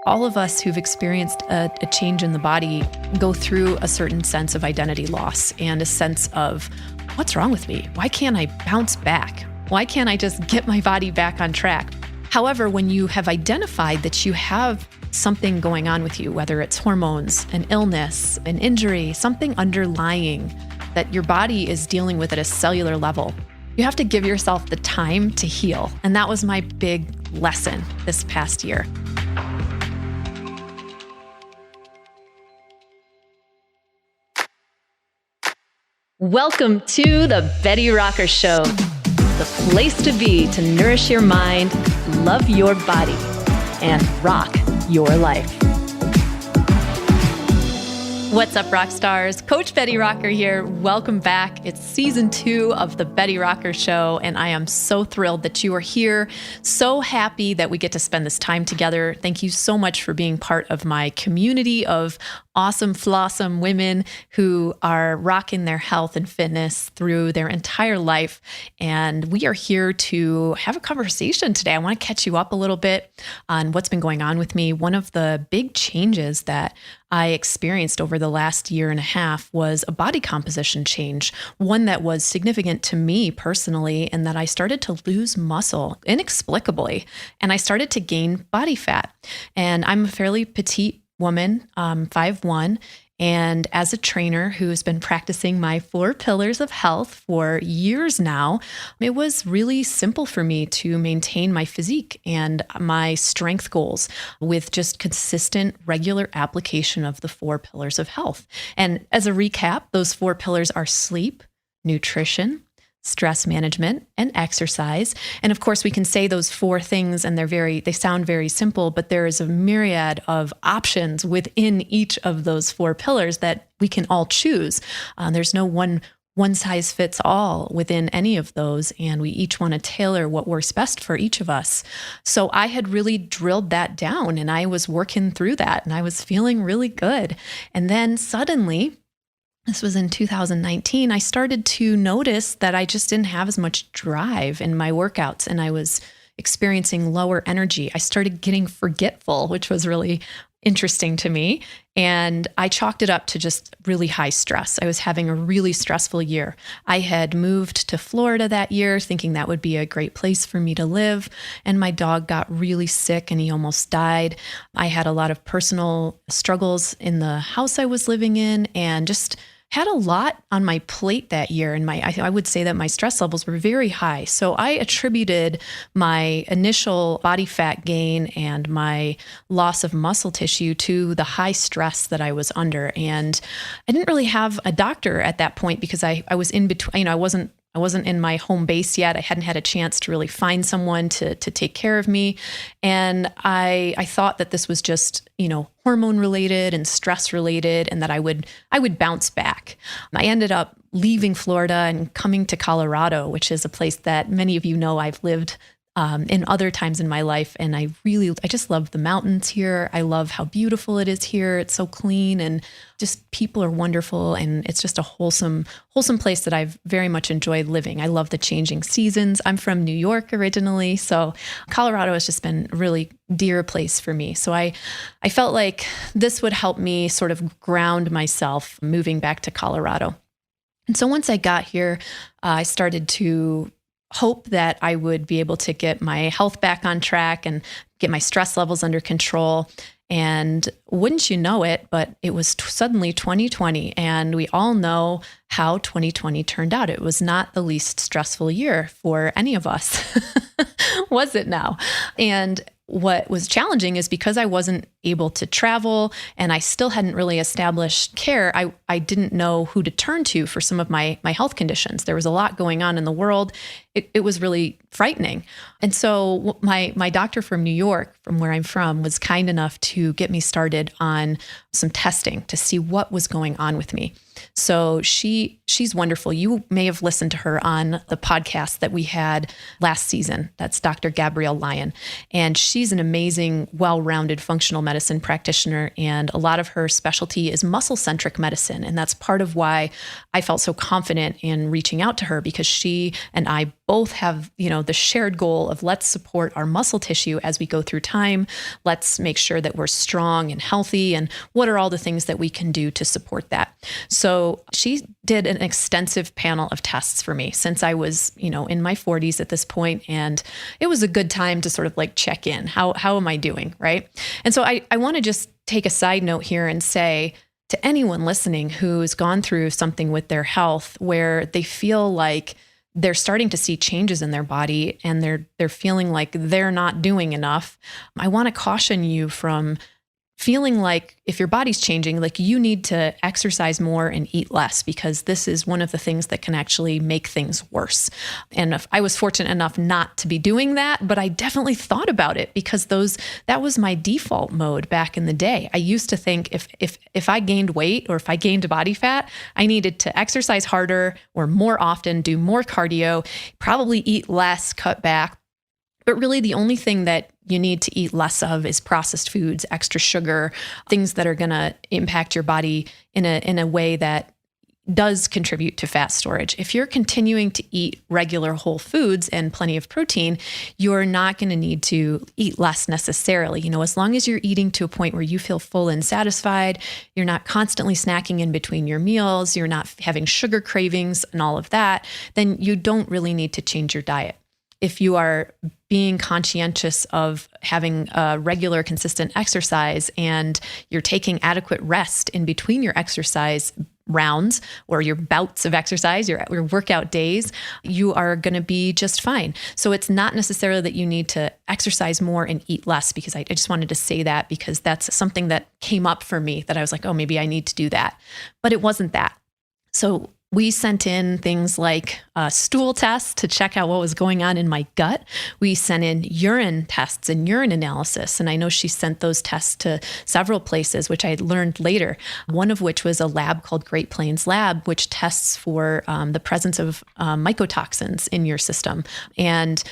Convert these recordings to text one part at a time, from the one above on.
All of us who've experienced a change in the body go through a certain sense of identity loss and a sense of, what's wrong with me? Why can't I bounce back? Why can't I just get my body back on track? However, when you have identified that you have something going on with you, whether it's hormones, an illness, an injury, something underlying that your body is dealing with at a cellular level, you have to give yourself the time to heal. And that was my big lesson this past year. Welcome to the Betty Rocker Show, the place to be to nourish your mind, love your body, and rock your life. What's up, rock stars? Coach Betty Rocker here. Welcome back. It's season 2 of the Betty Rocker Show, and I am so thrilled that you are here. So happy that we get to spend this time together. Thank you so much for being part of my community of awesome, flawsome women who are rocking their health and fitness through their entire life. And we are here to have a conversation today. I want to catch you up a little bit on what's been going on with me. One of the big changes that I experienced over the last year and a half was a body composition change, one that was significant to me personally, and that I started to lose muscle inexplicably, and I started to gain body fat. And I'm a fairly petite woman, 5'1", and as a trainer who has been practicing my 4 pillars of health for years now, it was really simple for me to maintain my physique and my strength goals with just consistent, regular application of the 4 pillars of health. And as a recap, those 4 pillars are sleep, nutrition, stress management, and exercise. And of course, we can say those 4 things and they sound very simple, but there is a myriad of options within each of those 4 pillars that we can all choose. There's no one size fits all within any of those, and we each want to tailor what works best for each of us. So I had really drilled that down, and I was working through that, and I was feeling really good. And then suddenly, this was in 2019, I started to notice that I just didn't have as much drive in my workouts, and I was experiencing lower energy. I started getting forgetful, which was really interesting to me. And I chalked it up to just really high stress. I was having a really stressful year. I had moved to Florida that year thinking that would be a great place for me to live. And my dog got really sick and he almost died. I had a lot of personal struggles in the house I was living in and just had a lot on my plate that year. And I would say that my stress levels were very high. So I attributed my initial body fat gain and my loss of muscle tissue to the high stress that I was under. And I didn't really have a doctor at that point because I was in between, I wasn't in my home base yet. I hadn't had a chance to really find someone to take care of me. And I thought that this was just, hormone related and stress related, and that I would bounce back. I ended up leaving Florida and coming to Colorado, which is a place that many of you know I've lived in other times in my life. And I just love the mountains here. I love how beautiful it is here. It's so clean and just people are wonderful. And it's just a wholesome place that I've very much enjoyed living. I love the changing seasons. I'm from New York originally. So Colorado has just been a really dear place for me. So I felt like this would help me sort of ground myself moving back to Colorado. And so once I got here, I started to hope that I would be able to get my health back on track and get my stress levels under control. And wouldn't you know it, but it was suddenly 2020. And we all know how 2020 turned out. It was not the least stressful year for any of us. Was it now? And what was challenging is because I wasn't able to travel and I still hadn't really established care, I didn't know who to turn to for some of my health conditions. There was a lot going on in the world. It was really frightening. And so my doctor from New York, from where I'm from, was kind enough to get me started on some testing to see what was going on with me. So she's wonderful. You may have listened to her on the podcast that we had last season. That's Dr. Gabrielle Lyon. And she's an amazing, well-rounded functional medicine practitioner, and a lot of her specialty is muscle-centric medicine. And that's part of why I felt so confident in reaching out to her, because she and I both have, the shared goal of let's support our muscle tissue as we go through time. Let's make sure that we're strong and healthy. And what are all the things that we can do to support that? So she did an extensive panel of tests for me since I was, in my 40s at this point. And it was a good time to sort of like check in. How am I doing? Right. And so I want to just take a side note here and say to anyone listening who's gone through something with their health where they feel like they're starting to see changes in their body and they're feeling like they're not doing enough, I want to caution you from feeling like if your body's changing, like you need to exercise more and eat less, because this is one of the things that can actually make things worse. And if I was fortunate enough not to be doing that, but I definitely thought about it because that was my default mode back in the day. I used to think if I gained weight or if I gained body fat, I needed to exercise harder or more often, do more cardio, probably eat less, cut back. But really the only thing that you need to eat less of is processed foods, extra sugar, things that are going to impact your body in a way that does contribute to fat storage. If you're continuing to eat regular whole foods and plenty of protein, you're not going to need to eat less necessarily. As long as you're eating to a point where you feel full and satisfied, you're not constantly snacking in between your meals, you're not having sugar cravings and all of that, then you don't really need to change your diet. If you are being conscientious of having a regular, consistent exercise and you're taking adequate rest in between your exercise rounds or your bouts of exercise, your workout days, you are going to be just fine. So it's not necessarily that you need to exercise more and eat less, because I just wanted to say that because that's something that came up for me that I was like, oh, maybe I need to do that. But it wasn't that. So we sent in things like stool tests to check out what was going on in my gut. We sent in urine tests and urine analysis. And I know she sent those tests to several places, which I learned later, one of which was a lab called Great Plains Lab, which tests for the presence of mycotoxins in your system. And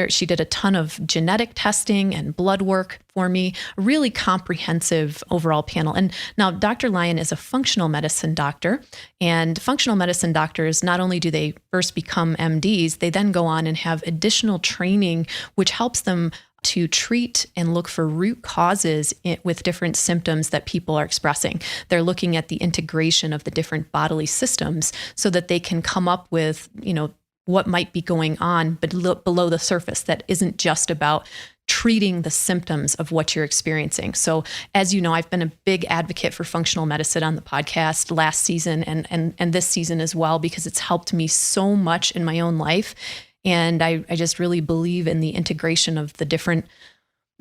she did a ton of genetic testing and blood work for me, a really comprehensive overall panel. And now Dr. Lyon is a functional medicine doctor, and functional medicine doctors, not only do they first become MDs, they then go on and have additional training, which helps them to treat and look for root causes with different symptoms that people are expressing. They're looking at the integration of the different bodily systems so that they can come up with, what might be going on below the surface that isn't just about treating the symptoms of what you're experiencing. So as you know, I've been a big advocate for functional medicine on the podcast last season and this season as well, because it's helped me so much in my own life. And I just really believe in the integration of the different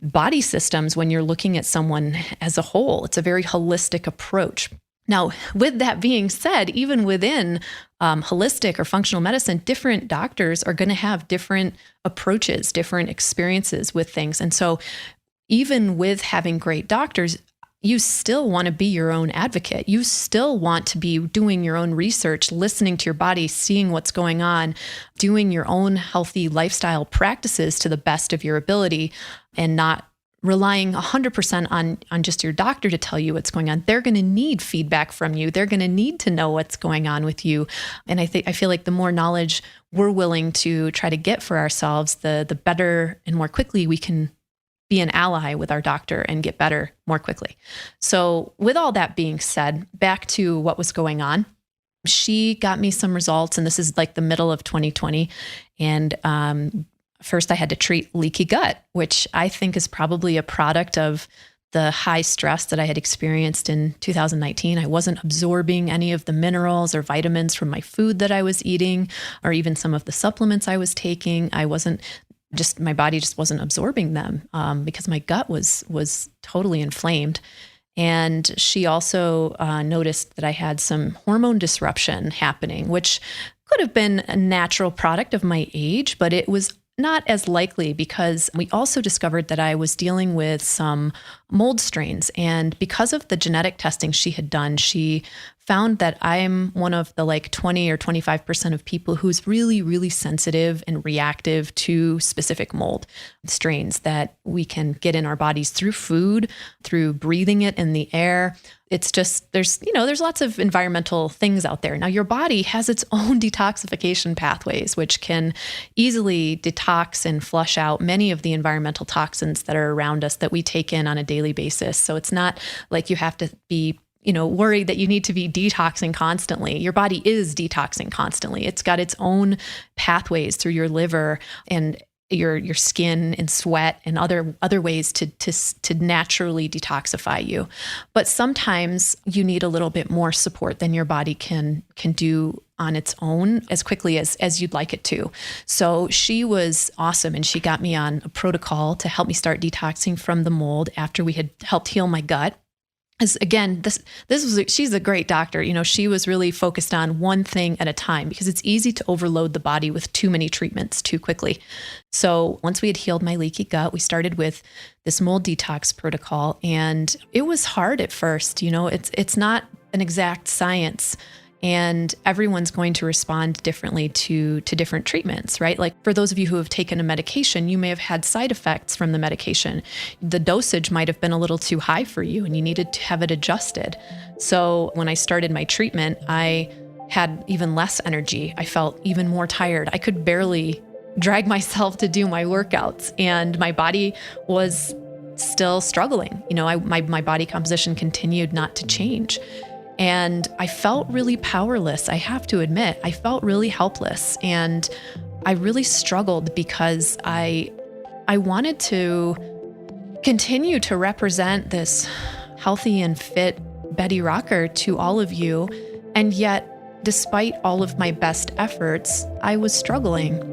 body systems when you're looking at someone as a whole. It's a very holistic approach. Now, with that being said, even within holistic or functional medicine, different doctors are going to have different approaches, different experiences with things. And so even with having great doctors, you still want to be your own advocate. You still want to be doing your own research, listening to your body, seeing what's going on, doing your own healthy lifestyle practices to the best of your ability, and not relying 100% on just your doctor to tell you what's going on. They're going to need feedback from you. They're going to need to know what's going on with you. And I feel like the more knowledge we're willing to try to get for ourselves, the better and more quickly we can be an ally with our doctor and get better more quickly. So with all that being said, back to what was going on. She got me some results, and this is like the middle of 2020. And first, I had to treat leaky gut, which I think is probably a product of the high stress that I had experienced in 2019. I wasn't absorbing any of the minerals or vitamins from my food that I was eating, or even some of the supplements I was taking. My body just wasn't absorbing them because my gut was totally inflamed. And she also noticed that I had some hormone disruption happening, which could have been a natural product of my age, but it was not as likely because we also discovered that I was dealing with some mold strains. And because of the genetic testing she had done, she found that I'm one of the 20 or 25% of people who's really, really sensitive and reactive to specific mold strains that we can get in our bodies through food, through breathing it in the air. It's just, there's lots of environmental things out there. Now, your body has its own detoxification pathways, which can easily detox and flush out many of the environmental toxins that are around us that we take in on a daily basis. So it's not like you have to be worried that you need to be detoxing constantly. Your body is detoxing constantly. It's got its own pathways through your liver and your skin and sweat and other ways to naturally detoxify you. But sometimes you need a little bit more support than your body can do on its own as quickly as you'd like it to. So she was awesome, and she got me on a protocol to help me start detoxing from the mold after we had helped heal my gut. As again, she's a great doctor. She was really focused on one thing at a time, because it's easy to overload the body with too many treatments too quickly. So once we had healed my leaky gut, we started with this mold detox protocol, and it was hard at first. It's not an exact science, and everyone's going to respond differently to different treatments, right? Like for those of you who have taken a medication, you may have had side effects from the medication. The dosage might have been a little too high for you and you needed to have it adjusted. So when I started my treatment, I had even less energy. I felt even more tired. I could barely drag myself to do my workouts, and my body was still struggling. My body composition continued not to change. And I felt really powerless. I have to admit, I felt really helpless, and I really struggled because I wanted to continue to represent this healthy and fit Betty Rocker to all of you. And yet, despite all of my best efforts, I was struggling.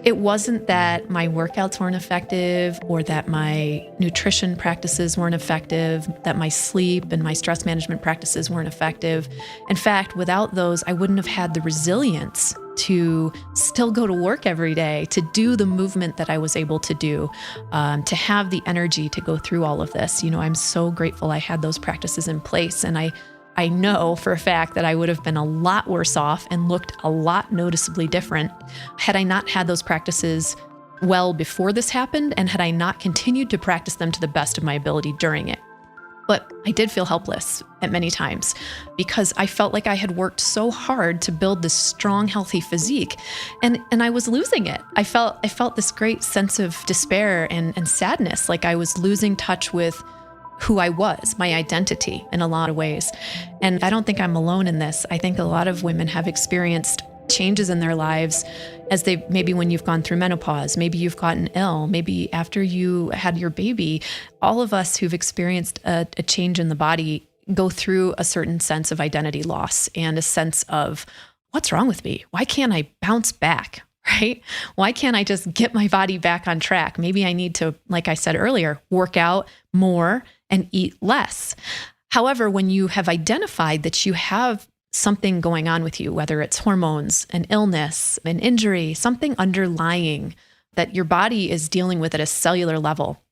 It wasn't that my workouts weren't effective or that my nutrition practices weren't effective, that my sleep and my stress management practices weren't effective. In fact, without those, I wouldn't have had the resilience to still go to work every day, to do the movement that I was able to do, to have the energy to go through all of this. I'm so grateful I had those practices in place. And I know for a fact that I would have been a lot worse off and looked a lot noticeably different had I not had those practices well before this happened, and had I not continued to practice them to the best of my ability during it. But I did feel helpless at many times because I felt like I had worked so hard to build this strong, healthy physique, and I was losing it. I felt this great sense of despair and sadness, like I was losing touch with who I was, my identity in a lot of ways. And I don't think I'm alone in this. I think a lot of women have experienced changes in their lives as maybe when you've gone through menopause, maybe you've gotten ill, maybe after you had your baby. All of us who've experienced a change in the body go through a certain sense of identity loss and a sense of, what's wrong with me? Why can't I bounce back? Right? Why can't I just get my body back on track? Maybe I need to, like I said earlier, work out more and eat less. However, when you have identified that you have something going on with you, whether it's hormones, an illness, an injury, something underlying that your body is dealing with at a cellular level,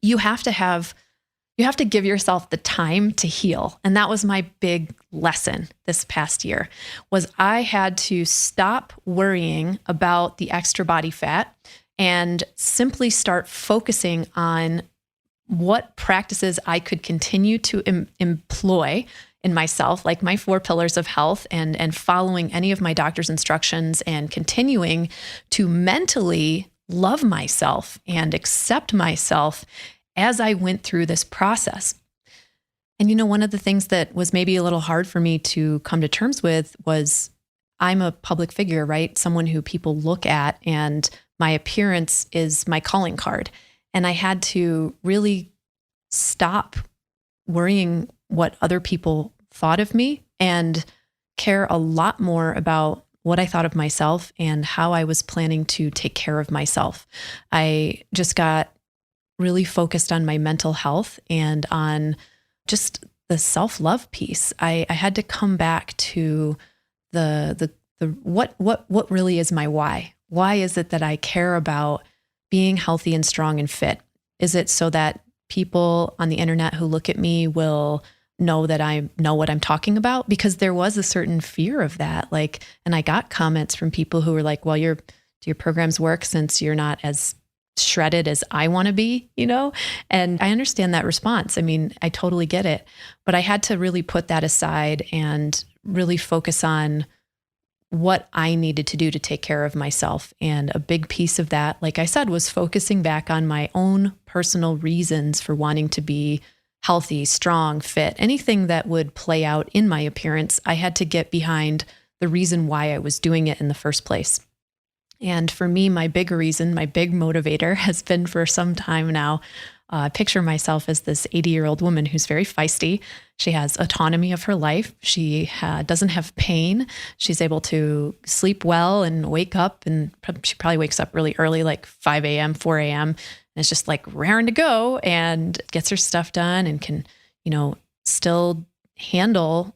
you have to give yourself the time to heal. And that was my big lesson this past year, was I had to stop worrying about the extra body fat and simply start focusing on what practices I could continue to employ in myself, like my 4 pillars of health, and following any of my doctor's instructions and continuing to mentally love myself and accept myself as I went through this process. And one of the things that was maybe a little hard for me to come to terms with was I'm a public figure, right? Someone who people look at, and my appearance is my calling card. And I had to really stop worrying what other people thought of me and care a lot more about what I thought of myself and how I was planning to take care of myself. I just got really focused on my mental health and on just the self-love piece. I had to come back to the what really is my why? Why is it that I care about being healthy and strong and fit? Is it so that people on the internet who look at me will know that I know what I'm talking about, because there was a certain fear of that. Like, and I got comments from people who were like, well, do your programs work since you're not as shredded as I want to be, And I understand that response. I mean, I totally get it, but I had to really put that aside and really focus on what I needed to do to take care of myself. And a big piece of that, like I said, was focusing back on my own personal reasons for wanting to be healthy, strong, fit, anything that would play out in my appearance. I had to get behind the reason why I was doing it in the first place. And for me, my big reason, my big motivator has been for some time now. I picture myself as this 80-year-old woman who's very feisty. She has autonomy of her life. She doesn't have pain. She's able to sleep well and wake up. And she probably wakes up really early, like 5 a.m., 4 a.m. And is just like raring to go and gets her stuff done and can, still handle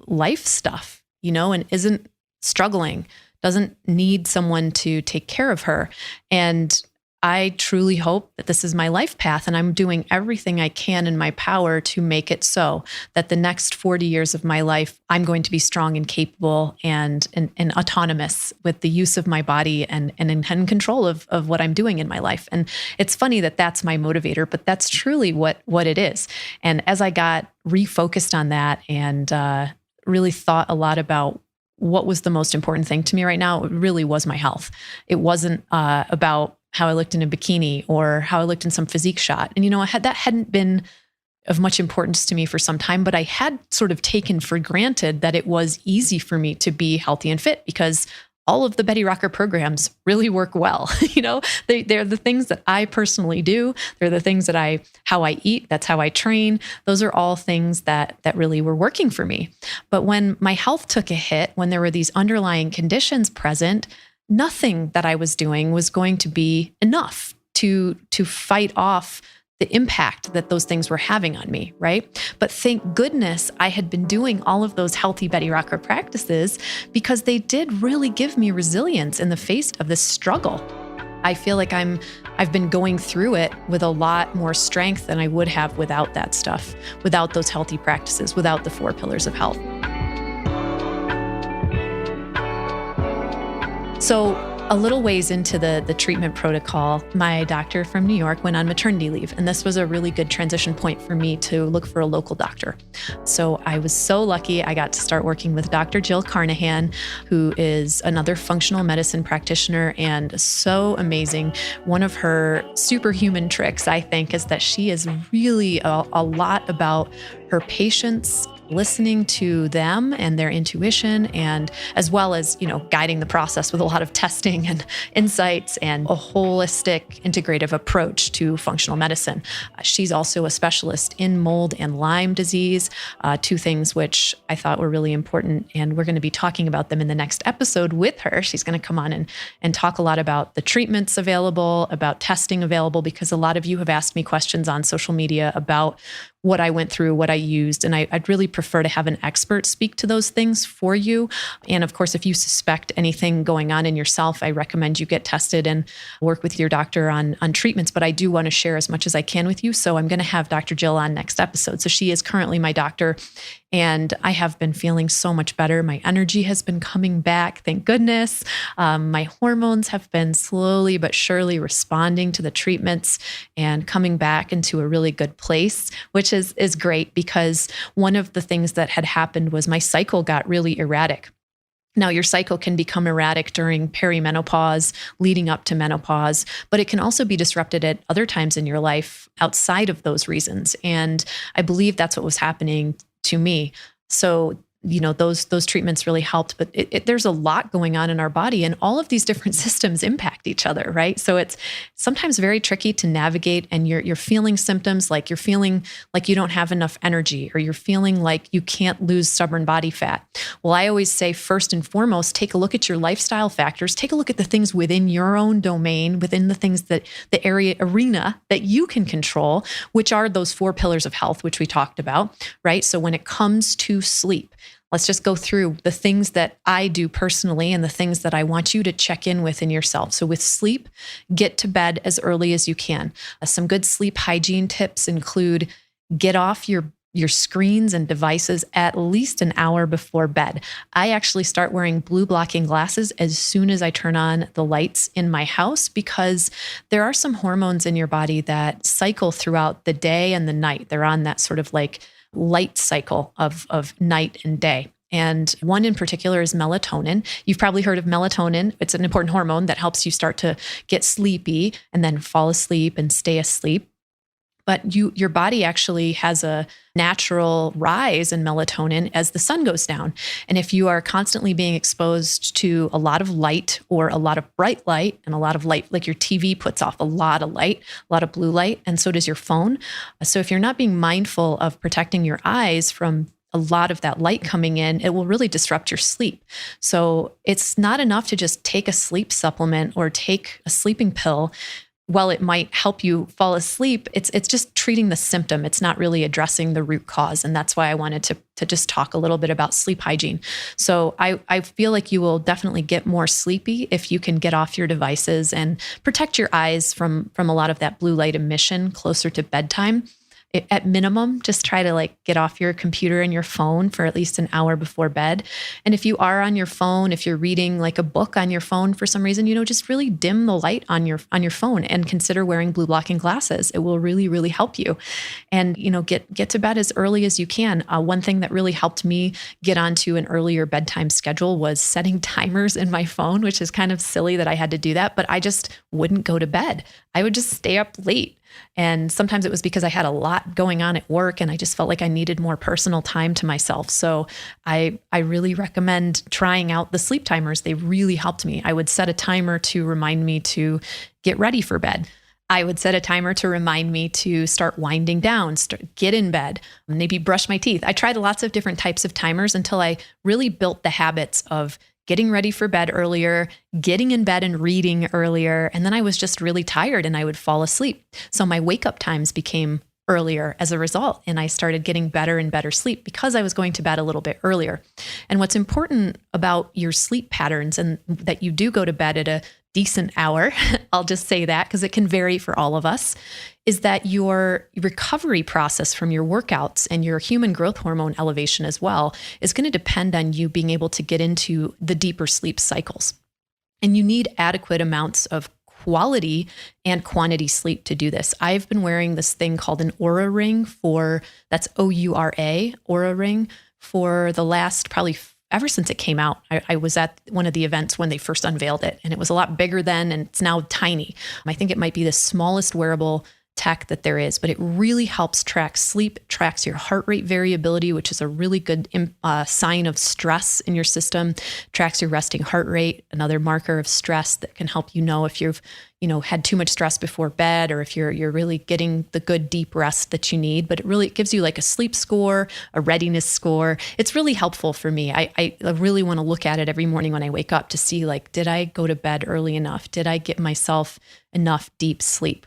life stuff, and isn't struggling, doesn't need someone to take care of her. And I truly hope that this is my life path, and I'm doing everything I can in my power to make it so that the next 40 years of my life, I'm going to be strong and capable and autonomous with the use of my body and in control of what I'm doing in my life. And it's funny that that's my motivator, but that's truly what it is. And as I got refocused on that and really thought a lot about what was the most important thing to me right now, it really was my health. It wasn't about how I looked in a bikini or how I looked in some physique shot. And, that hadn't been of much importance to me for some time, but I had sort of taken for granted that it was easy for me to be healthy and fit because all of the Betty Rocker programs really work well. They're the things that I personally do. They're the things that how I eat. That's how I train. Those are all things that really were working for me. But when my health took a hit, when there were these underlying conditions present, nothing that I was doing was going to be enough to fight off the impact that those things were having on me, right? But thank goodness I had been doing all of those healthy Betty Rocker practices because they did really give me resilience in the face of this struggle. I feel like I've been going through it with a lot more strength than I would have without that stuff, without those healthy practices, without the 4 pillars of health. So a little ways into the treatment protocol, my doctor from New York went on maternity leave, and this was a really good transition point for me to look for a local doctor. So I was so lucky I got to start working with Dr. Jill Carnahan, who is another functional medicine practitioner and so amazing. One of her superhuman tricks, I think, is that she is really a lot about her patients, listening to them and their intuition, and as well as, guiding the process with a lot of testing and insights and a holistic integrative approach to functional medicine. She's also a specialist in mold and Lyme disease, 2 things which I thought were really important. And we're going to be talking about them in the next episode with her. She's going to come on and talk a lot about the treatments available, about testing available, because a lot of you have asked me questions on social media about what I went through, what I used. And I'd really prefer to have an expert speak to those things for you. And of course, if you suspect anything going on in yourself, I recommend you get tested and work with your doctor on treatments. But I do want to share as much as I can with you. So I'm going to have Dr. Jill on next episode. So she is currently my doctor, and I have been feeling so much better. My energy has been coming back, thank goodness. My hormones have been slowly but surely responding to the treatments and coming back into a really good place, which is great, because one of the things that had happened was my cycle got really erratic. Now, your cycle can become erratic during perimenopause, leading up to menopause, but it can also be disrupted at other times in your life outside of those reasons. And I believe that's what was happening to me. So, those treatments really helped, but there's a lot going on in our body, and all of these different systems impact each other, right? So it's sometimes very tricky to navigate, and you're feeling symptoms like you're feeling like you don't have enough energy, or you're feeling like you can't lose stubborn body fat. Well, I always say, first and foremost, take a look at your lifestyle factors, take a look at the things within your own domain, within the things that the arena that you can control, which are those 4 pillars of health, which we talked about, right? So when it comes to sleep, Let's just go through the things that I do personally and the things that I want you to check in with in yourself. So with sleep, get to bed as early as you can. Some good sleep hygiene tips include get off your screens and devices at least an hour before bed. I actually start wearing blue blocking glasses as soon as I turn on the lights in my house, because there are some hormones in your body that cycle throughout the day and the night. They're on that sort of like light cycle of night and day. And one in particular is melatonin. You've probably heard of melatonin. It's an important hormone that helps you start to get sleepy and then fall asleep and stay asleep. But your body actually has a natural rise in melatonin as the sun goes down. And if you are constantly being exposed to a lot of light or a lot of bright light and a lot of light, like your TV puts off a lot of light, a lot of blue light, and so does your phone. So if you're not being mindful of protecting your eyes from a lot of that light coming in, it will really disrupt your sleep. So it's not enough to just take a sleep supplement or take a sleeping pill. While it might help you fall asleep, it's just treating the symptom. It's not really addressing the root cause. And that's why I wanted to just talk a little bit about sleep hygiene. So I feel like you will definitely get more sleepy if you can get off your devices and protect your eyes from a lot of that blue light emission closer to bedtime. At minimum, just try to get off your computer and your phone for at least an hour before bed. And if you are on your phone, if you're reading like a book on your phone for some reason, just really dim the light on your phone and consider wearing blue blocking glasses. It will really, really help you. And, get to bed as early as you can. One thing that really helped me get onto an earlier bedtime schedule was setting timers in my phone, which is kind of silly that I had to do that, but I just wouldn't go to bed. I would just stay up late. And sometimes it was because I had a lot going on at work and I just felt like I needed more personal time to myself. So I really recommend trying out the sleep timers. They really helped me. I would set a timer to remind me to get ready for bed. I would set a timer to remind me to start winding down, get in bed, maybe brush my teeth. I tried lots of different types of timers until I really built the habits of getting ready for bed earlier, getting in bed and reading earlier. And then I was just really tired and I would fall asleep. So my wake up times became earlier as a result. And I started getting better and better sleep because I was going to bed a little bit earlier. And what's important about your sleep patterns and that you do go to bed at a decent hour, I'll just say that because it can vary for all of us, is that your recovery process from your workouts and your human growth hormone elevation as well is going to depend on you being able to get into the deeper sleep cycles. And you need adequate amounts of quality and quantity sleep to do this. I've been wearing this thing called an Oura ring that's Oura, Oura ring, for the last probably ever since it came out. I was at one of the events when they first unveiled it, and it was a lot bigger then, and it's now tiny. I think it might be the smallest wearable tech that there is, but it really helps track sleep, tracks your heart rate variability, which is a really good sign of stress in your system, tracks your resting heart rate, another marker of stress that can help you know if you've had too much stress before bed or if you're really getting the good deep rest that you need. But it gives you like a sleep score, a readiness score. It's really helpful for me. I really want to look at it every morning when I wake up to see did I go to bed early enough? Did I get myself enough deep sleep?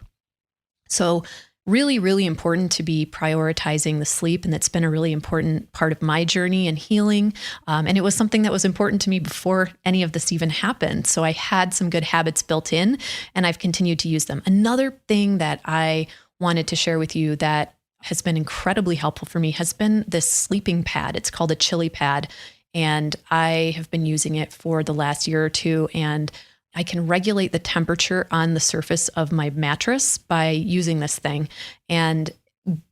So really, really important to be prioritizing the sleep. And that's been a really important part of my journey and healing. And it was something that was important to me before any of this even happened. So I had some good habits built in and I've continued to use them. Another thing that I wanted to share with you that has been incredibly helpful for me has been this sleeping pad. It's called a Chili Pad. And I have been using it for the last year or two. And I can regulate the temperature on the surface of my mattress by using this thing. And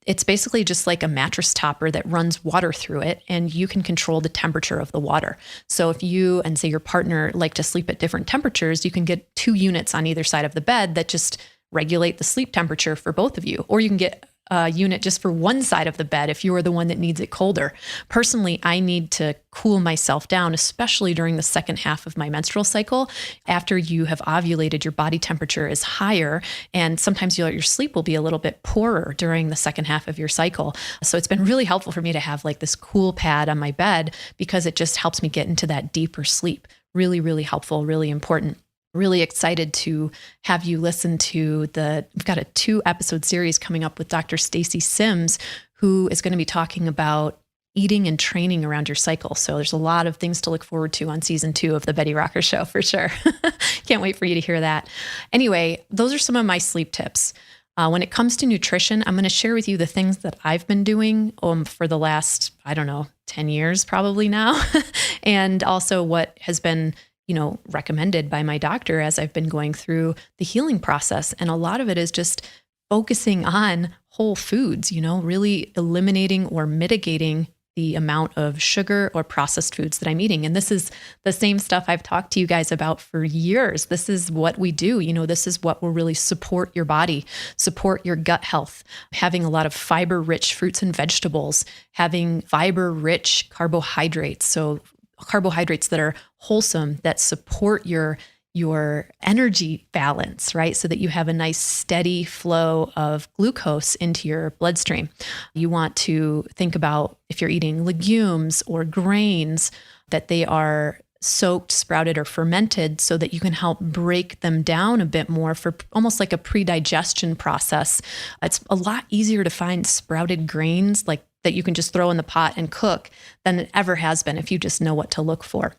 it's basically just like a mattress topper that runs water through it, and you can control the temperature of the water. So if you and say your partner like to sleep at different temperatures, you can get 2 units on either side of the bed that just regulate the sleep temperature for both of you. Or you can get a unit just for one side of the bed if you are the one that needs it colder. Personally, I need to cool myself down, especially during the second half of my menstrual cycle. After you have ovulated, your body temperature is higher, and sometimes your sleep will be a little bit poorer during the second half of your cycle. So it's been really helpful for me to have this cool pad on my bed because it just helps me get into that deeper sleep. Really, really helpful, really important. Really excited to have you listen to we've got a 2-episode series coming up with Dr. Stacy Sims, who is going to be talking about eating and training around your cycle. So there's a lot of things to look forward to on season 2 of the Betty Rocker Show for sure. Can't wait for you to hear that. Anyway, those are some of my sleep tips. When it comes to nutrition, I'm going to share with you the things that I've been doing for the last, 10 years probably now. And also what has been, recommended by my doctor as I've been going through the healing process. And a lot of it is just focusing on whole foods, really eliminating or mitigating the amount of sugar or processed foods that I'm eating. And this is the same stuff I've talked to you guys about for years. This is what we do. This is what will really support your body, support your gut health, having a lot of fiber-rich fruits and vegetables, having fiber-rich carbohydrates. So carbohydrates that are wholesome, that support your energy balance, right? So that you have a nice steady flow of glucose into your bloodstream. You want to think about if you're eating legumes or grains, that they are soaked, sprouted, or fermented so that you can help break them down a bit more for almost like a pre-digestion process. It's a lot easier to find sprouted grains like that you can just throw in the pot and cook than it ever has been if you just know what to look for.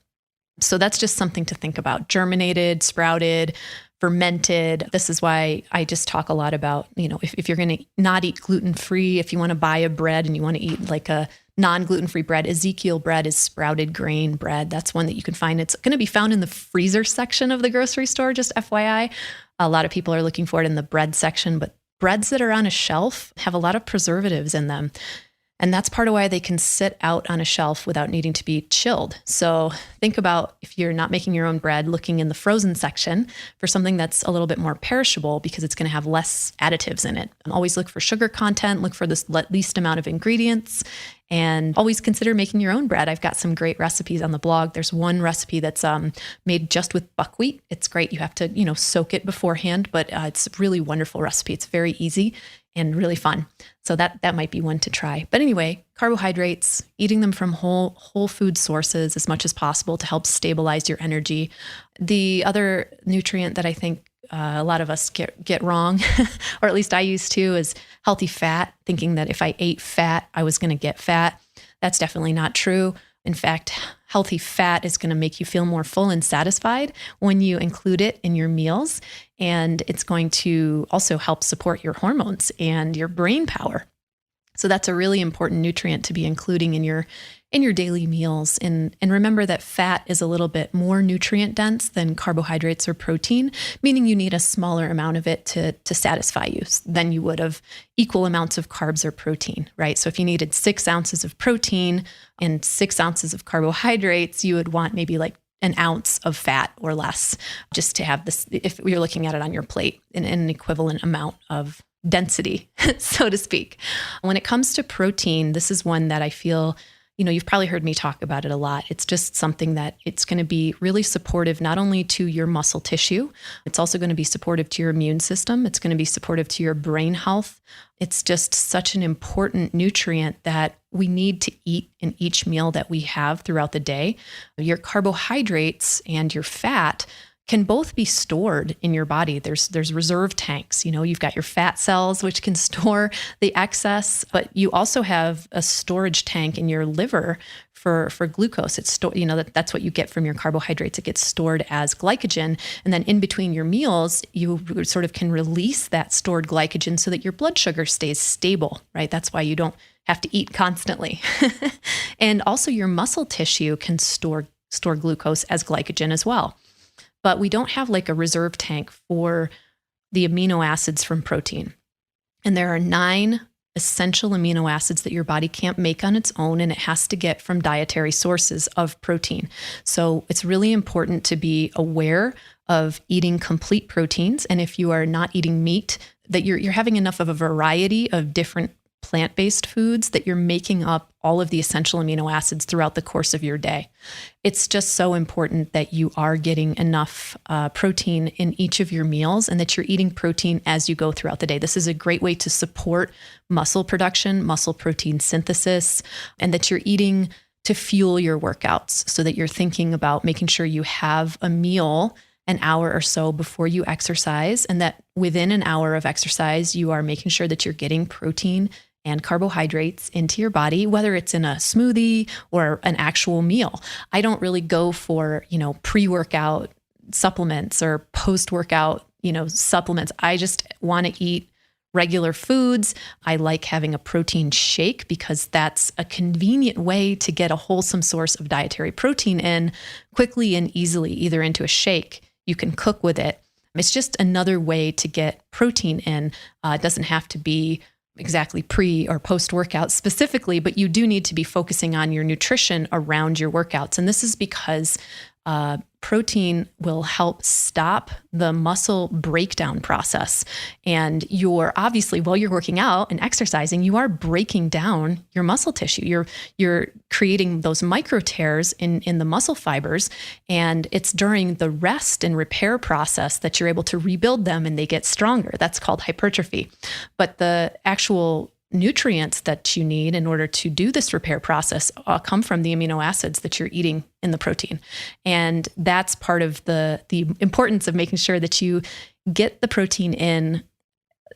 So that's just something to think about. Germinated, sprouted, fermented. This is why I just talk a lot about, if you're going to not eat gluten-free, if you want to buy a bread and you want to eat like a non-gluten-free bread, Ezekiel Bread is sprouted grain bread. That's one that you can find. It's going to be found in the freezer section of the grocery store, just FYI. A lot of people are looking for it in the bread section, but breads that are on a shelf have a lot of preservatives in them. And that's part of why they can sit out on a shelf without needing to be chilled. So think about if you're not making your own bread, looking in the frozen section for something that's a little bit more perishable because it's going to have less additives in it. And always look for sugar content, look for the least amount of ingredients, and always consider making your own bread. I've got some great recipes on the blog. There's one recipe that's made just with buckwheat. It's great. You have to, soak it beforehand, but it's a really wonderful recipe. It's very easy and really fun. So that might be one to try. But anyway, carbohydrates, eating them from whole food sources as much as possible to help stabilize your energy. The other nutrient that I think a lot of us get wrong, or at least I used to, is healthy fat, thinking that if I ate fat, I was going to get fat. That's definitely not true. In fact, healthy fat is going to make you feel more full and satisfied when you include it in your meals. And it's going to also help support your hormones and your brain power. So that's a really important nutrient to be including in your daily meals. And remember that fat is a little bit more nutrient dense than carbohydrates or protein, meaning you need a smaller amount of it to satisfy you than you would of equal amounts of carbs or protein, right? So if you needed 6 ounces of protein and 6 ounces of carbohydrates, you would want maybe like an ounce of fat or less, just to have this, if you're looking at it on your plate, in an equivalent amount of density, so to speak. When it comes to protein, this is one that I feel, you've probably heard me talk about it a lot. It's just something that it's going to be really supportive, not only to your muscle tissue, it's also going to be supportive to your immune system. It's going to be supportive to your brain health. It's just such an important nutrient that we need to eat in each meal that we have throughout the day. Your carbohydrates and your fat can both be stored in your body. There's reserve tanks. You've got your fat cells, which can store the excess, but you also have a storage tank in your liver for glucose. It's stored, that's what you get from your carbohydrates. It gets stored as glycogen. And then in between your meals, you sort of can release that stored glycogen so that your blood sugar stays stable, right? That's why you don't have to eat constantly. And also your muscle tissue can store glucose as glycogen as well. But we don't have like a reserve tank for the amino acids from protein. And there are 9 essential amino acids that your body can't make on its own, and it has to get from dietary sources of protein. So it's really important to be aware of eating complete proteins. And if you are not eating meat, that you're having enough of a variety of different plant-based foods that you're making up all of the essential amino acids throughout the course of your day. It's just so important that you are getting enough protein in each of your meals and that you're eating protein as you go throughout the day. This is a great way to support muscle production, muscle protein synthesis, and that you're eating to fuel your workouts so that you're thinking about making sure you have a meal an hour or so before you exercise, and that within an hour of exercise, you are making sure that you're getting protein and carbohydrates into your body, whether it's in a smoothie or an actual meal. I don't really go for, pre-workout supplements or post-workout, supplements. I just want to eat regular foods. I like having a protein shake because that's a convenient way to get a wholesome source of dietary protein in quickly and easily, either into a shake. You can cook with it. It's just another way to get protein in. It doesn't have to be exactly pre or post-workout specifically, but you do need to be focusing on your nutrition around your workouts. And this is because protein will help stop the muscle breakdown process. And obviously, while you're working out and exercising, you are breaking down your muscle tissue. You're creating those micro tears in the muscle fibers. And it's during the rest and repair process that you're able to rebuild them and they get stronger. That's called hypertrophy. But the actual nutrients that you need in order to do this repair process come from the amino acids that you're eating in the protein. And that's part of the importance of making sure that you get the protein in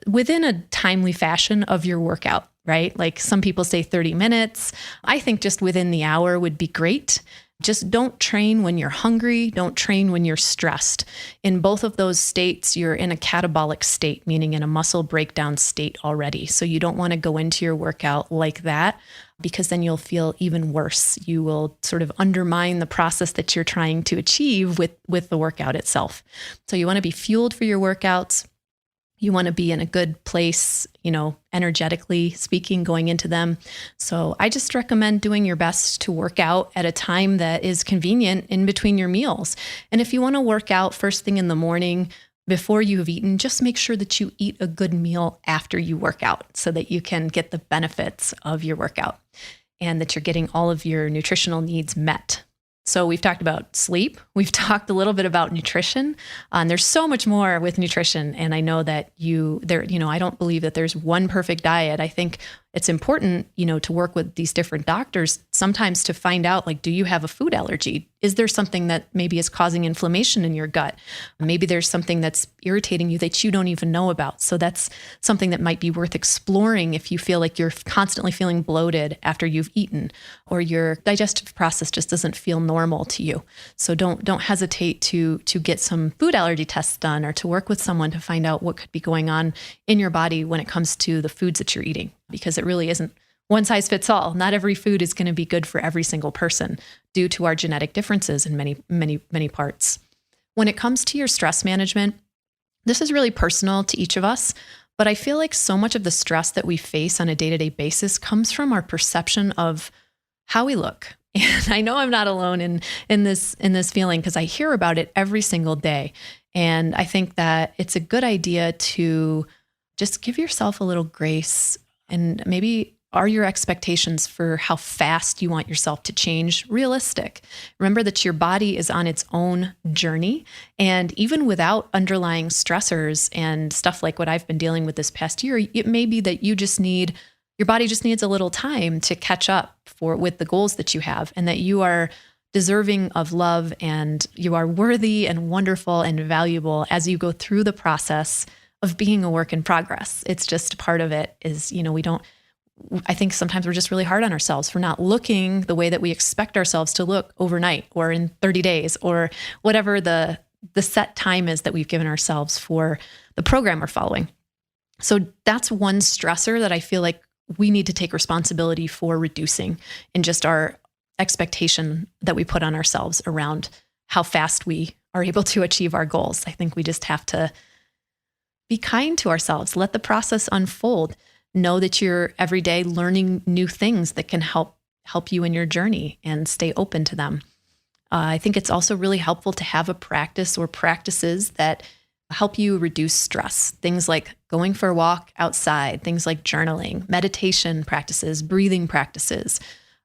within a timely fashion of your workout, right? Like some people say 30 minutes. I think just within the hour would be great. Just don't train when you're hungry. Don't train when you're stressed. In both of those states, you're in a catabolic state, meaning in a muscle breakdown state already. So you don't want to go into your workout like that because then you'll feel even worse. You will sort of undermine the process that you're trying to achieve with the workout itself. So you want to be fueled for your workouts. You want to be in a good place, energetically speaking, going into them. So I just recommend doing your best to work out at a time that is convenient in between your meals. And if you want to work out first thing in the morning before you have eaten, just make sure that you eat a good meal after you work out so that you can get the benefits of your workout and that you're getting all of your nutritional needs met. So we've talked about sleep. We've talked a little bit about nutrition. And there's so much more with nutrition. And I know that I don't believe that there's one perfect diet. I think it's important, to work with these different doctors sometimes to find out, do you have a food allergy? Is there something that maybe is causing inflammation in your gut? Maybe there's something that's irritating you that you don't even know about. So that's something that might be worth exploring if you feel like you're constantly feeling bloated after you've eaten, or your digestive process just doesn't feel normal to you. So don't hesitate to get some food allergy tests done or to work with someone to find out what could be going on in your body when it comes to the foods that you're eating, because it really isn't one size fits all. Not every food is going to be good for every single person due to our genetic differences in many, many, many parts. When it comes to your stress management, this is really personal to each of us, but I feel like so much of the stress that we face on a day-to-day basis comes from our perception of how we look. And I know I'm not alone in this feeling because I hear about it every single day. And I think that it's a good idea to just give yourself a little grace, and maybe are your expectations for how fast you want yourself to change realistic? Remember that your body is on its own journey. And even without underlying stressors and stuff like what I've been dealing with this past year, it may be that your body just needs a little time to catch up with the goals that you have, and that you are deserving of love and you are worthy and wonderful and valuable as you go through the process of being a work in progress. It's just part of it is, I think sometimes we're just really hard on ourselves for not looking the way that we expect ourselves to look overnight or in 30 days or whatever the set time is that we've given ourselves for the program we're following. So that's one stressor that I feel like we need to take responsibility for reducing in just our expectation that we put on ourselves around how fast we are able to achieve our goals. I think we just have to be kind to ourselves. Let the process unfold. Know that you're every day learning new things that can help you in your journey, and stay open to them. I think it's also really helpful to have a practice or practices that help you reduce stress. Things like going for a walk outside, things like journaling, meditation practices, breathing practices.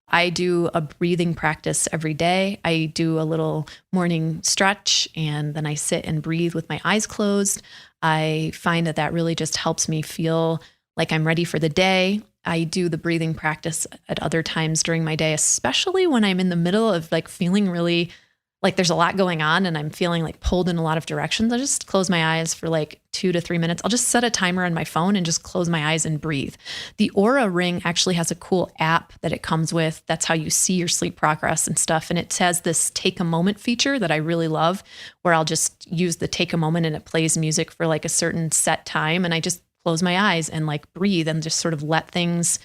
I do a breathing practice every day. I do a little morning stretch, and then I sit and breathe with my eyes closed. I find that really just helps me feel like I'm ready for the day. I do the breathing practice at other times during my day, especially when I'm in the middle of feeling really like there's a lot going on and I'm feeling like pulled in a lot of directions, I'll just close my eyes for like 2 to 3 minutes. I'll just set a timer on my phone and just close my eyes and breathe. The Aura Ring actually has a cool app that it comes with. That's how you see your sleep progress and stuff. And it has this take a moment feature that I really love, where I'll just use the take a moment and it plays music for like a certain set time. And I just close my eyes and like breathe and just sort of let things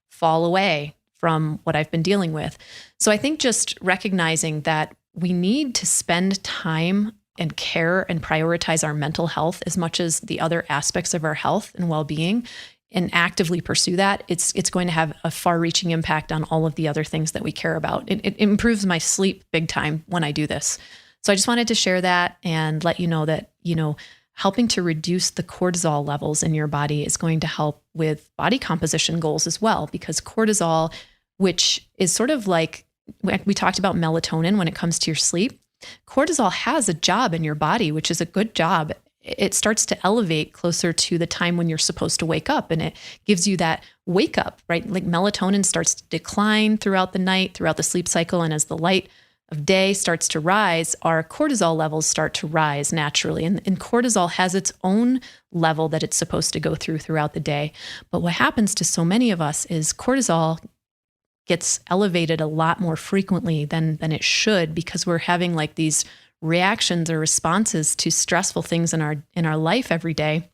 fall away from what I've been dealing with. So I think just recognizing that we need to spend time and care and prioritize our mental health as much as the other aspects of our health and well-being, and actively pursue that, it's going to have a far-reaching impact on all of the other things that we care about. It improves my sleep big time when I do this. So I just wanted to share that and let you know that, helping to reduce the cortisol levels in your body is going to help with body composition goals as well, because cortisol, which is sort of like, we talked about melatonin when it comes to your sleep. Cortisol has a job in your body, which is a good job. It starts to elevate closer to the time when you're supposed to wake up, and it gives you that wake up, right? Like melatonin starts to decline throughout the night, throughout the sleep cycle. And as the light of day starts to rise, our cortisol levels start to rise naturally. And cortisol has its own level that it's supposed to go throughout the day. But what happens to so many of us is cortisol gets elevated a lot more frequently than it should, because we're having like these reactions or responses to stressful things in our life every day.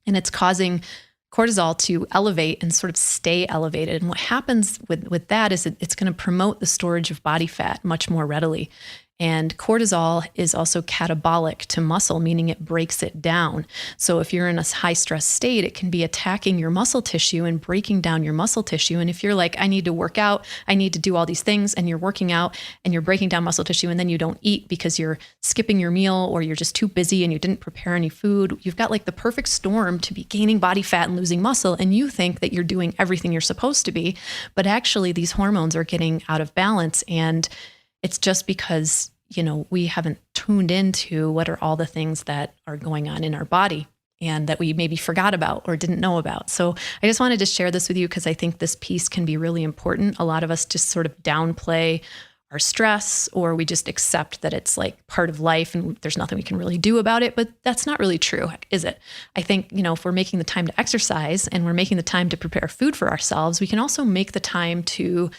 And it's causing cortisol to elevate and sort of stay elevated. And what happens with that is it's going to promote the storage of body fat much more readily. And cortisol is also catabolic to muscle, meaning it breaks it down. So if you're in a high stress state, it can be attacking your muscle tissue and breaking down your muscle tissue. And if you're like, I need to work out, I need to do all these things, and you're working out and you're breaking down muscle tissue, and then you don't eat because you're skipping your meal or you're just too busy and you didn't prepare any food, you've got like the perfect storm to be gaining body fat and losing muscle. And you think that you're doing everything you're supposed to be, but actually these hormones are getting out of balance. And it's just because, we haven't tuned into what are all the things that are going on in our body and that we maybe forgot about or didn't know about. So I just wanted to share this with you because I think this piece can be really important. A lot of us just sort of downplay our stress, or we just accept that it's like part of life and there's nothing we can really do about it. But that's not really true, is it? I think, if we're making the time to exercise and we're making the time to prepare food for ourselves, we can also make the time to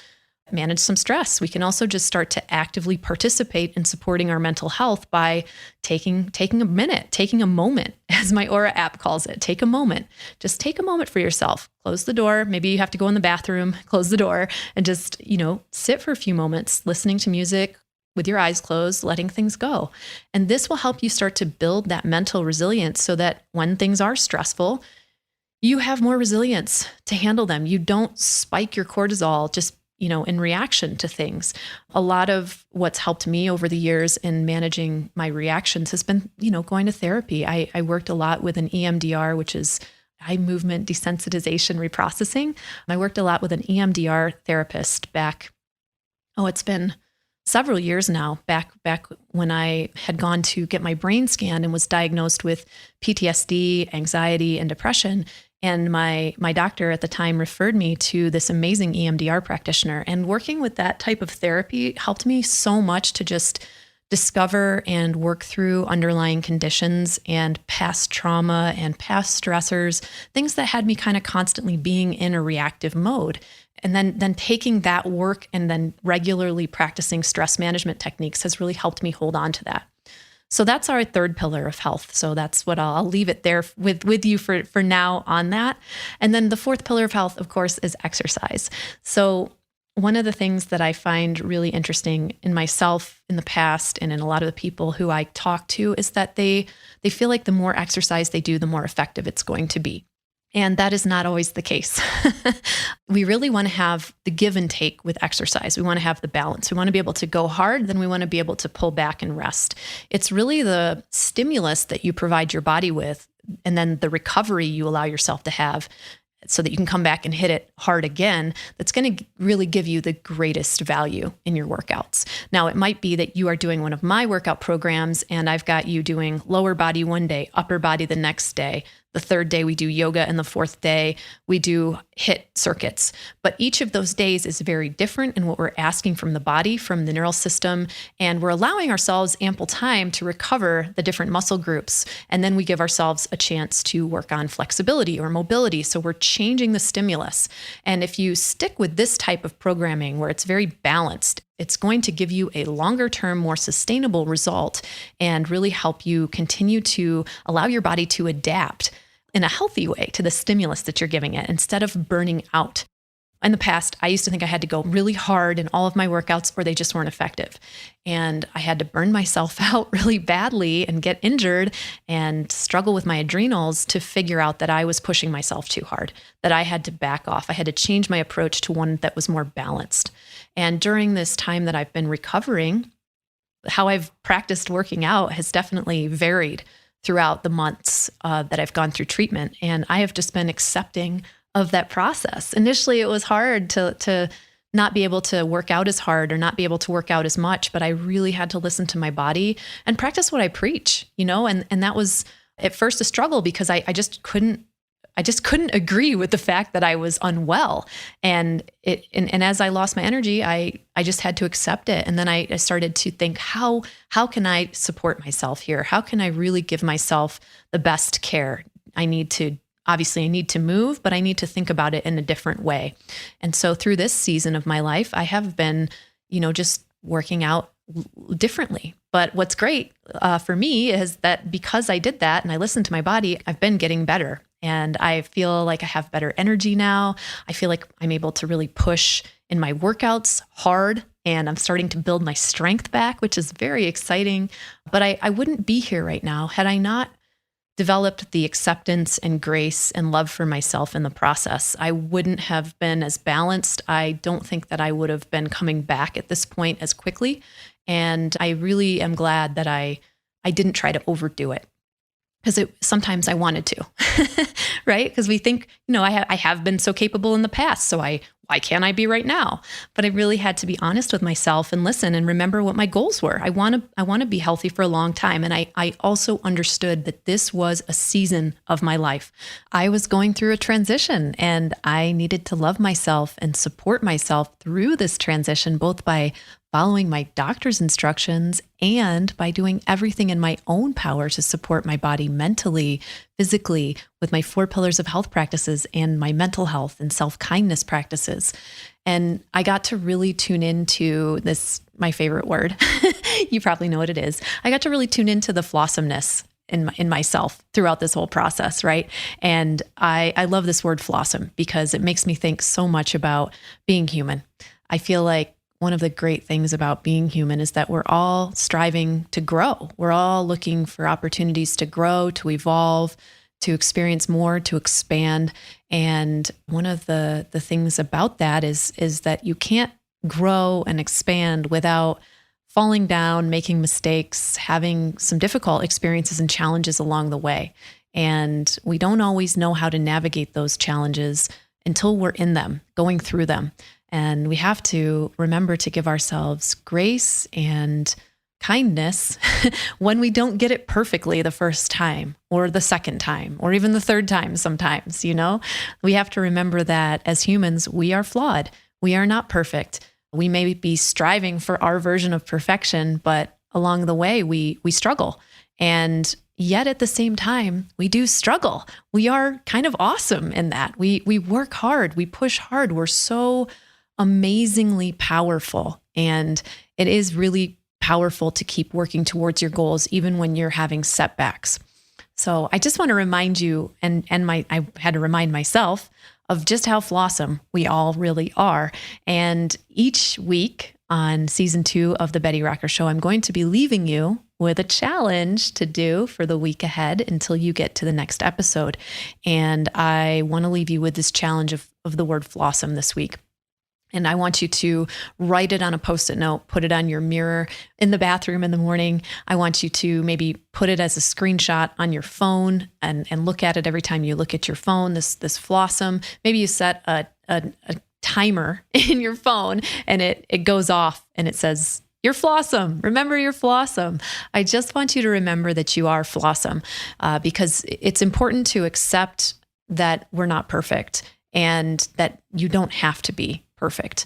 manage some stress. We can also just start to actively participate in supporting our mental health by taking a minute, taking a moment, as my Aura app calls it. Take a moment. Just take a moment for yourself. Close the door. Maybe you have to go in the bathroom, close the door, and just, sit for a few moments listening to music with your eyes closed, letting things go. And this will help you start to build that mental resilience so that when things are stressful, you have more resilience to handle them. You don't spike your cortisol just in reaction to things. A lot of what's helped me over the years in managing my reactions has been, going to therapy. I worked a lot with an EMDR, which is eye movement desensitization reprocessing. I worked a lot with an EMDR therapist back, it's been several years now, back when I had gone to get my brain scanned and was diagnosed with PTSD, anxiety, and depression. And my doctor at the time referred me to this amazing EMDR practitioner. And working with that type of therapy helped me so much to just discover and work through underlying conditions and past trauma and past stressors, things that had me kind of constantly being in a reactive mode. And then taking that work and then regularly practicing stress management techniques has really helped me hold on to that. So that's our third pillar of health. So that's what I'll leave it there with you for now on that. And then the fourth pillar of health, of course, is exercise. So one of the things that I find really interesting in myself in the past and in a lot of the people who I talk to is that they feel like the more exercise they do, the more effective it's going to be. And that is not always the case. We really want to have the give and take with exercise. We want to have the balance. We want to be able to go hard, then we want to be able to pull back and rest. It's really the stimulus that you provide your body with, and then the recovery you allow yourself to have so that you can come back and hit it hard again, that's going to really give you the greatest value in your workouts. Now, it might be that you are doing one of my workout programs and I've got you doing lower body one day, upper body the next day. The third day we do yoga, and the fourth day we do HIIT circuits. But each of those days is very different in what we're asking from the body, from the neural system, and we're allowing ourselves ample time to recover the different muscle groups. And then we give ourselves a chance to work on flexibility or mobility. So we're changing the stimulus. And if you stick with this type of programming where it's very balanced, it's going to give you a longer term, more sustainable result and really help you continue to allow your body to adapt in a healthy way to the stimulus that you're giving it instead of burning out. In the past, I used to think I had to go really hard in all of my workouts or they just weren't effective. And I had to burn myself out really badly and get injured and struggle with my adrenals to figure out that I was pushing myself too hard, that I had to back off. I had to change my approach to one that was more balanced. And during this time that I've been recovering, how I've practiced working out has definitely varied throughout the months that I've gone through treatment. And I have just been accepting of that process. Initially, it was hard to not be able to work out as hard or not be able to work out as much, but I really had to listen to my body and practice what I preach, and that was at first a struggle because I just couldn't agree with the fact that I was unwell. And as I lost my energy, I just had to accept it. And then I started to think, how can I support myself here? How can I really give myself the best care? Obviously I need to move, but I need to think about it in a different way. And so through this season of my life, I have been, just working out differently. But what's great for me is that because I did that and I listened to my body, I've been getting better. And I feel like I have better energy now. I feel like I'm able to really push in my workouts hard, and I'm starting to build my strength back, which is very exciting. But I wouldn't be here right now had I not developed the acceptance and grace and love for myself in the process. I wouldn't have been as balanced. I don't think that I would have been coming back at this point as quickly. And I really am glad that I didn't try to overdo it. Because sometimes I wanted to, right? Because we think, I have been so capable in the past, so why can't I be right now? But I really had to be honest with myself and listen and remember what my goals were. I want to be healthy for a long time. And I also understood that this was a season of my life. I was going through a transition and I needed to love myself and support myself through this transition, both by following my doctor's instructions and by doing everything in my own power to support my body mentally, physically, with my 4 pillars of health practices and my mental health and self-kindness practices. And I got to really tune into this, my favorite word. You probably know what it is. I got to really tune into the flawsomeness in myself throughout this whole process, right? And I love this word flawsome because it makes me think so much about being human. I feel like one of the great things about being human is that we're all striving to grow. We're all looking for opportunities to grow, to evolve, to experience more, to expand. And one of the things about that is that you can't grow and expand without falling down, making mistakes, having some difficult experiences and challenges along the way. And we don't always know how to navigate those challenges until we're in them, going through them. And we have to remember to give ourselves grace and kindness when we don't get it perfectly the first time or the second time or even the third time sometimes, We have to remember that as humans, we are flawed. We are not perfect. We may be striving for our version of perfection, but along the way, we struggle. And yet at the same time, we do struggle. We are kind of awesome in that. We work hard. We push hard. We're so amazingly powerful. And it is really powerful to keep working towards your goals, even when you're having setbacks. So I just want to remind you, I had to remind myself of just how flawsome we all really are. And each week on season 2 of the Betty Rocker Show, I'm going to be leaving you with a challenge to do for the week ahead until you get to the next episode. And I want to leave you with this challenge of the word flawsome this week. And I want you to write it on a Post-it note, put it on your mirror in the bathroom in the morning. I want you to maybe put it as a screenshot on your phone and look at it every time you look at your phone, this flawsome. Maybe you set a timer in your phone and it goes off and it says, You're flawsome. Remember you're flawsome. I just want you to remember that you are flawsome because it's important to accept that we're not perfect and that you don't have to be perfect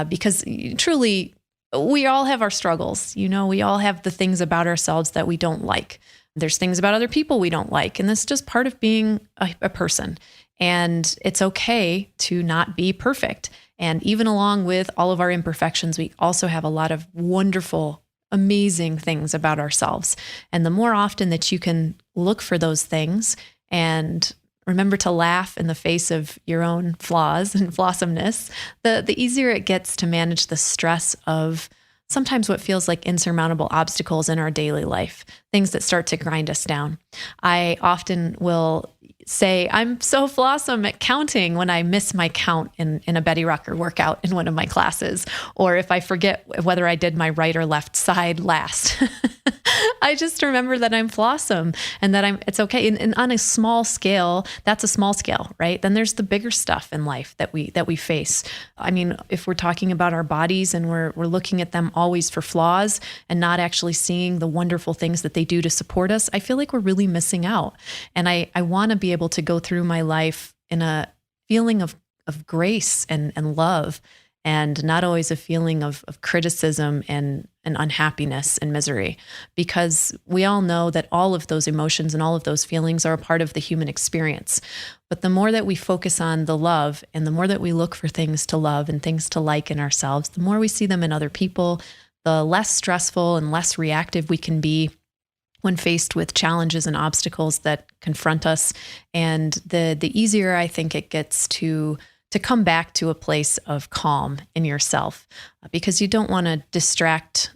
because truly we all have our struggles. We all have the things about ourselves that we don't like. There's things about other people we don't like. And that's just part of being a person. And it's okay to not be perfect. And even along with all of our imperfections, we also have a lot of wonderful, amazing things about ourselves. And the more often that you can look for those things and remember to laugh in the face of your own flaws and flawsomeness, the easier it gets to manage the stress of sometimes what feels like insurmountable obstacles in our daily life, things that start to grind us down. I often will say, I'm so flawsome at counting when I miss my count in a Betty Rocker workout in one of my classes, or if I forget whether I did my right or left side last. I just remember that I'm flawsome and that it's okay. And on a small scale, that's a small scale, right? Then there's the bigger stuff in life that we face. I mean, if we're talking about our bodies and we're looking at them always for flaws and not actually seeing the wonderful things that they do to support us, I feel like we're really missing out. And I want to be able to go through my life in a feeling of grace and love, and not always a feeling of criticism and unhappiness and misery, because we all know that all of those emotions and all of those feelings are a part of the human experience. But the more that we focus on the love and the more that we look for things to love and things to like in ourselves, the more we see them in other people, the less stressful and less reactive we can be when faced with challenges and obstacles that confront us. And the easier I think it gets to come back to a place of calm in yourself, because you don't want to distract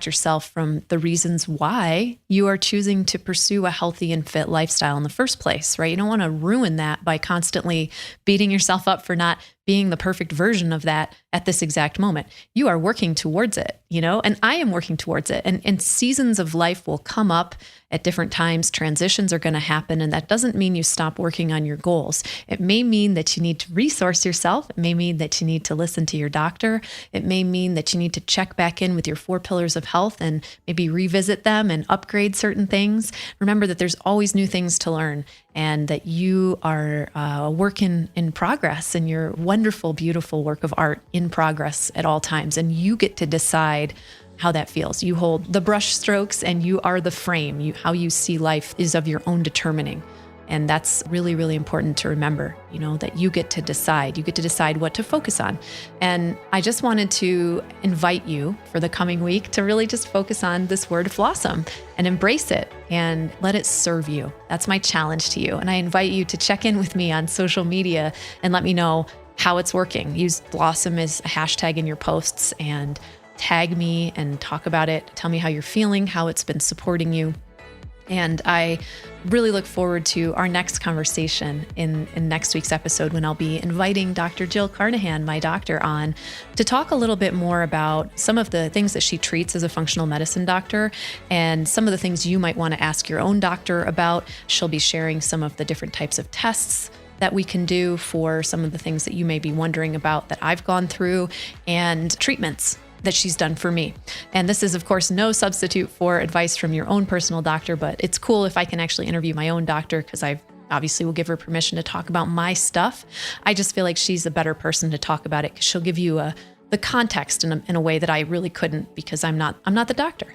yourself from the reasons why you are choosing to pursue a healthy and fit lifestyle in the first place, right? You don't want to ruin that by constantly beating yourself up for not being the perfect version of that at this exact moment. You are working towards it, and I am working towards it. And seasons of life will come up at different times. Transitions are going to happen. And that doesn't mean you stop working on your goals. It may mean that you need to resource yourself. It may mean that you need to listen to your doctor. It may mean that you need to check back in with your 4 pillars of health and maybe revisit them and upgrade certain things. Remember that there's always new things to learn, and that you are a work in progress, and you're wonderful, beautiful work of art in progress at all times. And you get to decide how that feels. You hold the brush strokes and you are the frame. How you see life is of your own determining. And that's really, really important to remember, that you get to decide. You get to decide what to focus on. And I just wanted to invite you for the coming week to really just focus on this word flawsome and embrace it and let it serve you. That's my challenge to you. And I invite you to check in with me on social media and let me know how it's working. Use flawsome as a hashtag in your posts and tag me and talk about it. Tell me how you're feeling, how it's been supporting you. And I really look forward to our next conversation in next week's episode, when I'll be inviting Dr. Jill Carnahan, my doctor, on to talk a little bit more about some of the things that she treats as a functional medicine doctor and some of the things you might want to ask your own doctor about. She'll be sharing some of the different types of tests that we can do for some of the things that you may be wondering about that I've gone through, and treatments that she's done for me. And this is, of course, no substitute for advice from your own personal doctor, but it's cool if I can actually interview my own doctor, because I obviously will give her permission to talk about my stuff. I just feel like she's a better person to talk about it, because she'll give you the context in a way that I really couldn't, because I'm not the doctor.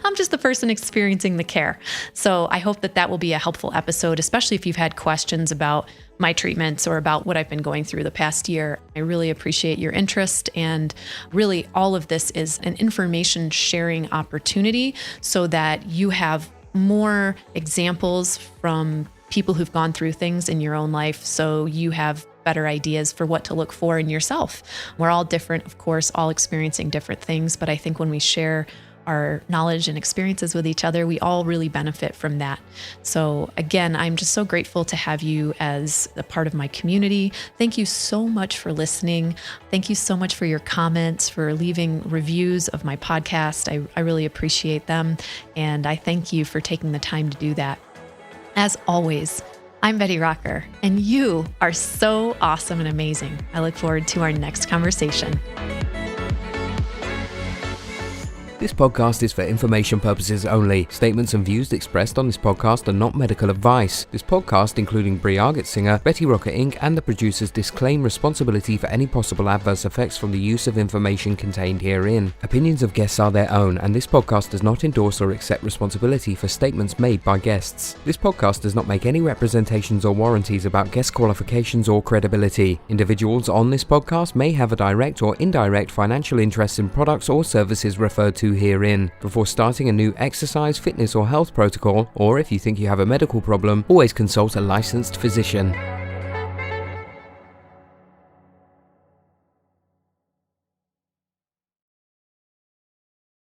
I'm just the person experiencing the care. So I hope that will be a helpful episode, especially if you've had questions about my treatments or about what I've been going through the past year. I really appreciate your interest. And really, all of this is an information sharing opportunity so that you have more examples from people who've gone through things in your own life, so you have better ideas for what to look for in yourself. We're all different, of course, all experiencing different things, but I think when we share our knowledge and experiences with each other, we all really benefit from that. So again, I'm just so grateful to have you as a part of my community. Thank you so much for listening. Thank you so much for your comments, for leaving reviews of my podcast. I really appreciate them. And I thank you for taking the time to do that. As always, I'm Betty Rocker, and you are so awesome and amazing. I look forward to our next conversation. This podcast is for information purposes only. Statements and views expressed on this podcast are not medical advice. This podcast, including Brie Argett singer, Betty Rocker Inc., and the producers disclaim responsibility for any possible adverse effects from the use of information contained herein. Opinions of guests are their own, and this podcast does not endorse or accept responsibility for statements made by guests. This podcast does not make any representations or warranties about guest qualifications or credibility. Individuals on this podcast may have a direct or indirect financial interest in products or services referred to herein. Before starting a new exercise, fitness, or health protocol, or if you think you have a medical problem, always consult a licensed physician.